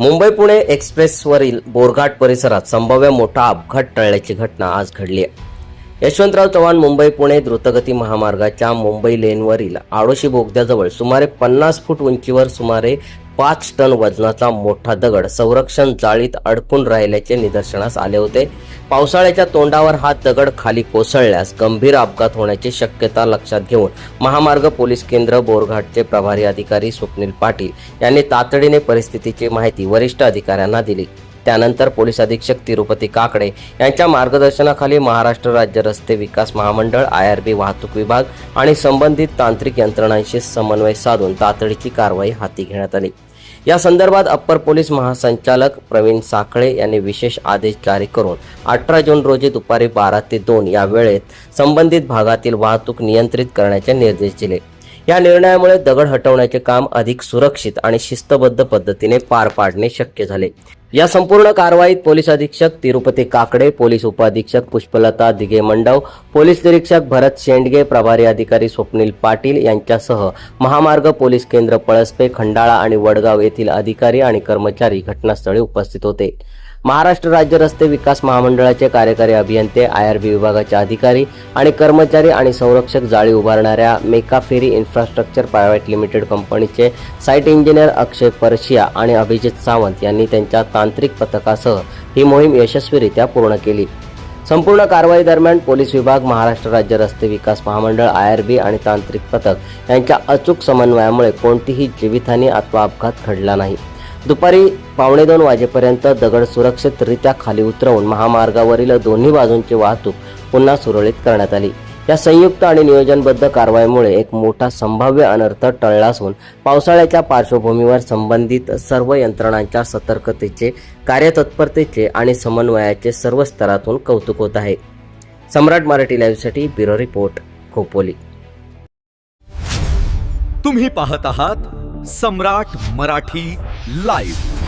मुंबई पुणे एक्सप्रेसवरील बोरघाट परिसरात संभाव्य मोठा अपघात टळल्याची घटना आज घडली आहे. यशवंतराव चव्हाण मुंबई पुणे द्रुतगती महामार्गाच्या मुंबई लेनवरील आडोशी बोगद्याजवळ सुमारे 50 फूट उंचीवर सुमारे 5 टन वजनाचा मोठा दगड संरक्षण जाळीत अडकून राहिल्याचे निदर्शनास आले होते. पावसाळ्याच्या तोंडावर हा दगड खाली कोसळल्यास गंभीर अपघात होण्याची शक्यता लक्षात घेऊन महामार्ग पोलीस केंद्र बोरघाटचे प्रभारी अधिकारी स्वप्नील पाटील यांनी तातडीने परिस्थितीची माहिती वरिष्ठ अधिकाऱ्यांना दिली. त्यानंतर पोलीस अधीक्षक तिरुपती काकडे यांच्या मार्गदर्शनाखाली महाराष्ट्र राज्य रस्ते विकास महामंडळ, IRB वाहतूक विभाग आणि संबंधित तांत्रिक यंत्रणांशी समन्वय साधून तातडीची कारवाई हाती घेण्यात आली. या संदर्भात अप्पर पोलीस महासंचालक प्रवीण साखळे यांनी विशेष आदेश जारी करून 18 जून रोजी दुपारी 12 ते 2 या वेळेत संबंधित भागातील वाहतूक नियंत्रित करण्याचे निर्देश दिले. या निर्णयामुळे दगड हटवण्याचे काम अधिक सुरक्षित आणि शिस्तबद्ध पद्धतीने पार पाडणे शक्य झाले. या संपूर्ण कारवाईत पोलीस अधीक्षक तिरुपती काकडे, पोलीस उपअधीक्षक पुष्पलता दिघे मंडव, पोलीस निरीक्षक भरत शेंडगे, प्रभारी अधिकारी स्वप्नील पाटील यांच्यासह महामार्ग पोलीस केंद्र पळसपे, खंडाळा आणि वडगाव येथील अधिकारी आणि कर्मचारी घटनास्थळी उपस्थित होते. महाराष्ट्र राज्य रस्ते विकास महामंडळाचे कार्यकारी अभियंते, IRB विभागाचे अधिकारी आणि कर्मचारी आणि संरक्षक जाळी उभारणाऱ्या मेका फेरी इन्फ्रास्ट्रक्चर प्रायव्हेट लिमिटेड कंपनीचे साइट इंजिनियर अक्षय परशिया आणि अभिजित सावंत यांनी त्यांच्या तांत्रिक पथकासह ही मोहीम यशस्वीरित्या पूर्ण केली. संपूर्ण कारवाई दरम्यान पोलीस विभाग, महाराष्ट्र राज्य रस्ते विकास महामंडळ, IRB आणि तांत्रिक पथक यांच्या अचूक समन्वयामुळे कोणतीही जीवितहानी अथवा अपघात घडला नाही. दुपारी 1:15 वाजेपर्यंत दगड सुरक्षितरित्या खाली उतरवून महामार्गावरील दोन्ही बाजूंची वाहतूक पुन्हा सुरळीत करण्यात आली. या संयुक्त आणि नियोजनबद्ध कारवाईमुळे एक मोठा संभाव्य अनर्थ टळला असून पावसाळ्याच्या पार्श्वभूमीवर संबंधित सर्व यंत्रणांच्या सतर्कतेचे, कार्यतत्परतेचे आणि समन्वयाचे सर्व स्तरातून कौतुक होत आहे. सम्राट मराठी लाईव्हसाठी ब्युरो रिपोर्ट, खोपोली. तुम्ही पाहत आहात सम्राट मराठी लाईव्ह.